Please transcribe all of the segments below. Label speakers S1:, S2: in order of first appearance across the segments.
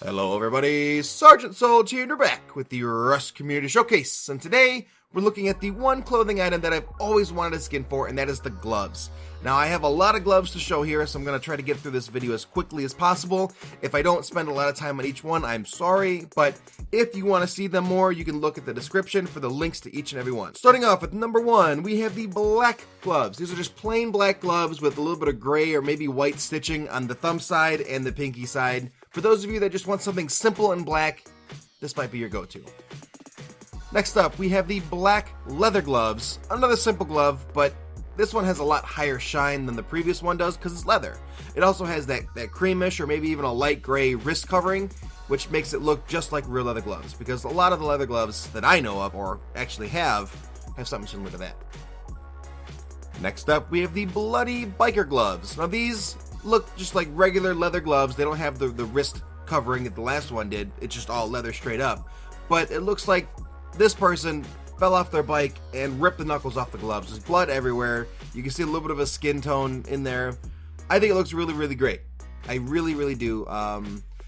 S1: Hello everybody, Sergeant Soldier here, and we're back with the Rust Community Showcase, and today we're looking at the one clothing item that I've always wanted a skin for, and that is the gloves. Now I have a lot of gloves to show here, so I'm going to try to get through this video as quickly as possible. If I don't spend a lot of time on each one, I'm sorry, but if you want to see them more, you can look at the description for the links to each and every one. Starting off with number one, we have the black gloves. These are just plain black gloves with a little bit of gray or maybe white stitching on the thumb side and the pinky side. For those of you that just want something simple and black, this might be your go-to. Next up, we have the black leather gloves. Another simple glove, but this one has a lot higher shine than the previous one does because it's leather. It also has that creamish or maybe even a light gray wrist covering, which makes it look just like real leather gloves, because a lot of the leather gloves that I know of, or actually have something similar to that. Next up, we have the bloody biker gloves. Now these look just like regular leather gloves. They don't have the wrist covering that the last one did. It's just all leather straight up. But it looks like this person fell off their bike and ripped the knuckles off the gloves. There's blood everywhere. You can see a little bit of a skin tone in there. I think it looks really, really great. I really, really do.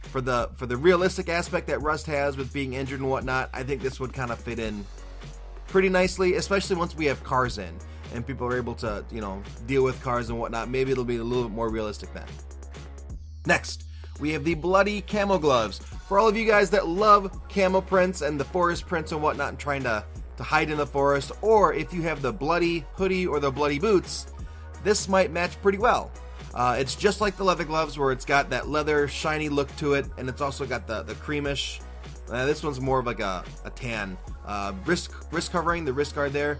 S1: For the realistic aspect that Rust has with being injured and whatnot, I think this would kind of fit in pretty nicely, especially once we have cars in and people are able to, deal with cars and whatnot. Maybe it'll be a little bit more realistic then. Next, we have the bloody camo gloves. For all of you guys that love camo prints and the forest prints and whatnot and trying to hide in the forest, or if you have the bloody hoodie or the bloody boots, this might match pretty well. It's just like the leather gloves where it's got that leather shiny look to it, and it's also got the creamish. This one's more of like a tan wrist covering, the wrist guard there.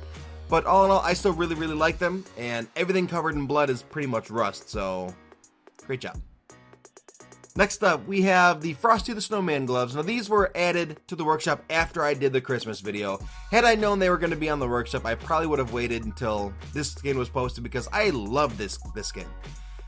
S1: But all in all, I still really, really like them, and everything covered in blood is pretty much rust, so great job. Next up, we have the Frosty the Snowman gloves. Now these were added to the workshop after I did the Christmas video. Had I known they were going to be on the workshop, I probably would have waited until this skin was posted, because I love this skin.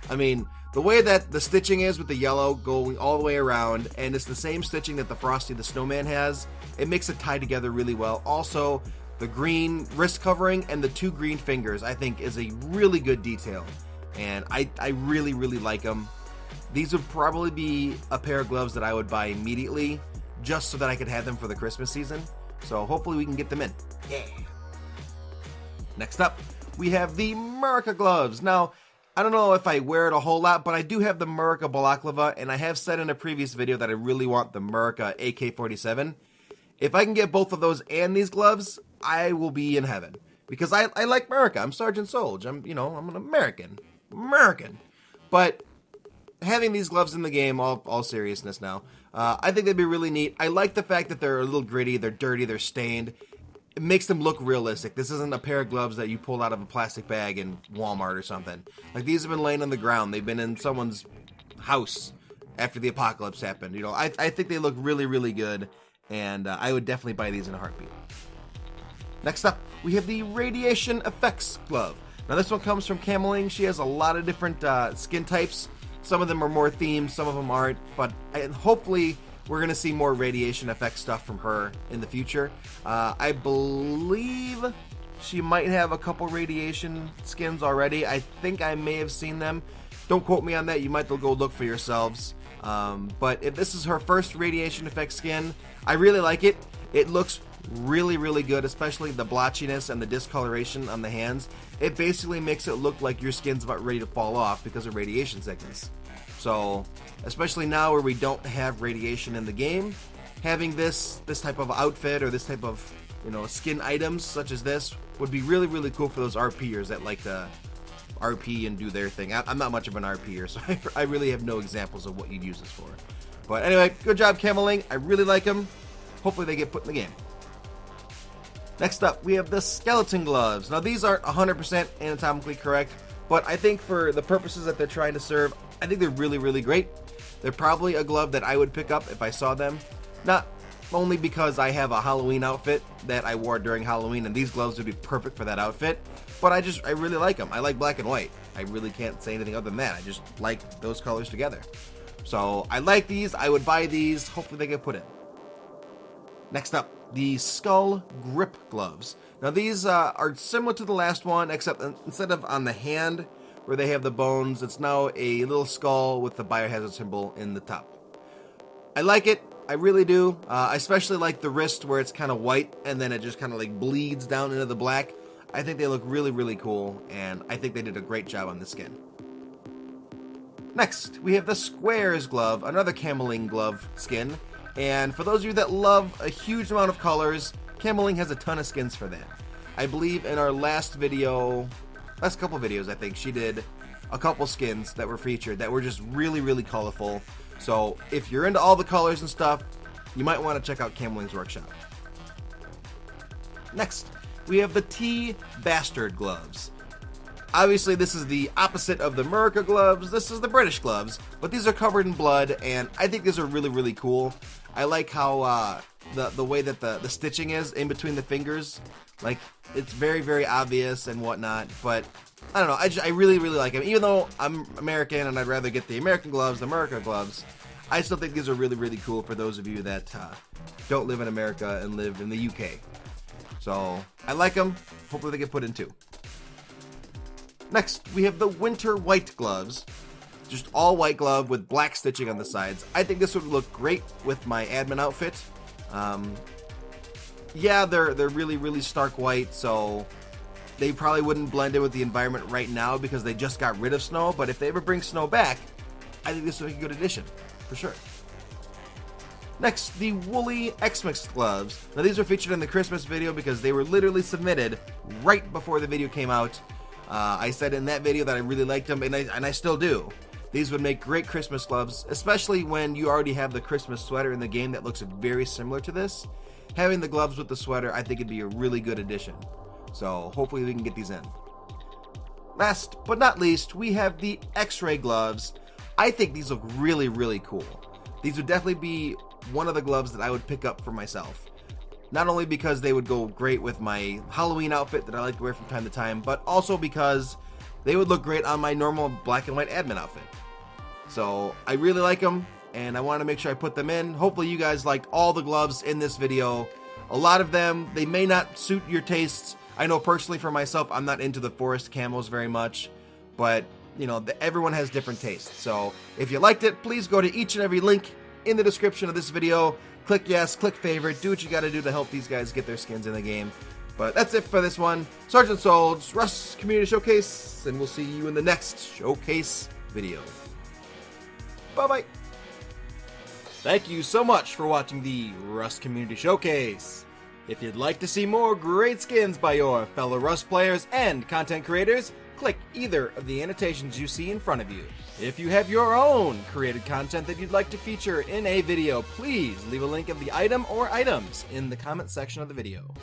S1: I mean, the way that the stitching is with the yellow going all the way around, and it's the same stitching that the Frosty the Snowman has, it makes it tie together really well. Also, the green wrist covering and the two green fingers, I think, is a really good detail, and I really, really like them. These would probably be a pair of gloves that I would buy immediately, just so that I could have them for the Christmas season. So hopefully we can get them in. Yeah. Next up, we have the America gloves. Now, I don't know if I wear it a whole lot, but I do have the America balaclava, and I have said in a previous video that I really want the America AK-47. If I can get both of those and these gloves, I will be in heaven, because I like America. I'm Sergeant Soldier. I'm an American. But having these gloves in the game, all seriousness now, I think they'd be really neat. I like the fact that they're a little gritty, they're dirty, they're stained. It makes them look realistic. This isn't a pair of gloves that you pulled out of a plastic bag in Walmart or something. Like, these have been laying on the ground. They've been in someone's house after the apocalypse happened. I think they look really, really good, and I would definitely buy these in a heartbeat. Next up, we have the Radiation Effects glove. Now this one comes from Camoling. She has a lot of different skin types. Some of them are more themed, some of them aren't, but hopefully we're going to see more radiation effect stuff from her in the future. I believe she might have a couple radiation skins already. I think I may have seen them. Don't quote me on that. You might go look for yourselves. But if this is her first radiation effect skin, I really like it. It looks really, really good, especially the blotchiness and the discoloration on the hands. It basically makes it look like your skin's about ready to fall off because of radiation sickness. So, especially now where we don't have radiation in the game, having this type of outfit or this type of, skin items such as this would be really, really cool for those RPers that like to RP and do their thing. I'm not much of an RPer, so I really have no examples of what you'd use this for. But anyway, good job, Camoling. I really like them. Hopefully they get put in the game. Next up, we have the skeleton gloves. Now these aren't 100% anatomically correct, but I think for the purposes that they're trying to serve, I think they're really, really great. They're probably a glove that I would pick up if I saw them. Not only because I have a Halloween outfit that I wore during Halloween, and these gloves would be perfect for that outfit, but I really like them. I like black and white. I really can't say anything other than that. I just like those colors together. So I like these. I would buy these. Hopefully they get put in. Next up, the Skull Grip gloves. Now these are similar to the last one, except instead of on the hand where they have the bones, it's now a little skull with the biohazard symbol in the top. I like it. I really do. I especially like the wrist where it's kind of white and then it just kind of like bleeds down into the black. I think they look really, really cool, and I think they did a great job on the skin. Next, we have the Squares glove, another cameling glove skin. And for those of you that love a huge amount of colors, Cameling has a ton of skins for that. I believe in our last couple videos, I think, she did a couple skins that were featured that were just really, really colorful. So if you're into all the colors and stuff, you might want to check out Cameling's workshop. Next, we have the T-Bastard gloves. Obviously, this is the opposite of the America gloves. This is the British gloves, but these are covered in blood, and I think these are really, really cool. I like how the way that the stitching is in between the fingers. Like, it's very, very obvious and whatnot, but I don't know. I really, really like them. Even though I'm American and I'd rather get the American gloves, the America gloves, I still think these are really, really cool for those of you that don't live in America and live in the UK. So, I like them. Hopefully they get put in too. Next, we have the Winter White gloves. Just all white glove with black stitching on the sides. I think this would look great with my admin outfit. Yeah, they're really, really stark white, so they probably wouldn't blend in with the environment right now because they just got rid of snow, but if they ever bring snow back, I think this would be a good addition, for sure. Next, the Woolly X-Mix gloves. Now, these are featured in the Christmas video because they were literally submitted right before the video came out. I said in that video that I really liked them, and I still do. These would make great Christmas gloves, especially when you already have the Christmas sweater in the game that looks very similar to this. Having the gloves with the sweater, I think it'd be a really good addition. So hopefully we can get these in. Last but not least, we have the X-Ray Gloves. I think these look really, really cool. These would definitely be one of the gloves that I would pick up for myself. Not only because they would go great with my Halloween outfit that I like to wear from time to time, but also because they would look great on my normal black and white admin outfit. So I really like them, and I want to make sure I put them in. Hopefully you guys liked all the gloves in this video. A lot of them, they may not suit your tastes. I know personally for myself, I'm not into the forest camos very much, but you know, everyone has different tastes. So if you liked it, please go to each and every link in the description of this video. Click yes, click favorite, do what you gotta do to help these guys get their skins in the game. But that's it for this one. Sergeant Sold's Rust Community Showcase, and we'll see you in the next Showcase video. Bye-bye. Thank you so much for watching the Rust Community Showcase. If you'd like to see more great skins by your fellow Rust players and content creators, click either of the annotations you see in front of you. If you have your own created content that you'd like to feature in a video, please leave a link of the item or items in the comment section of the video.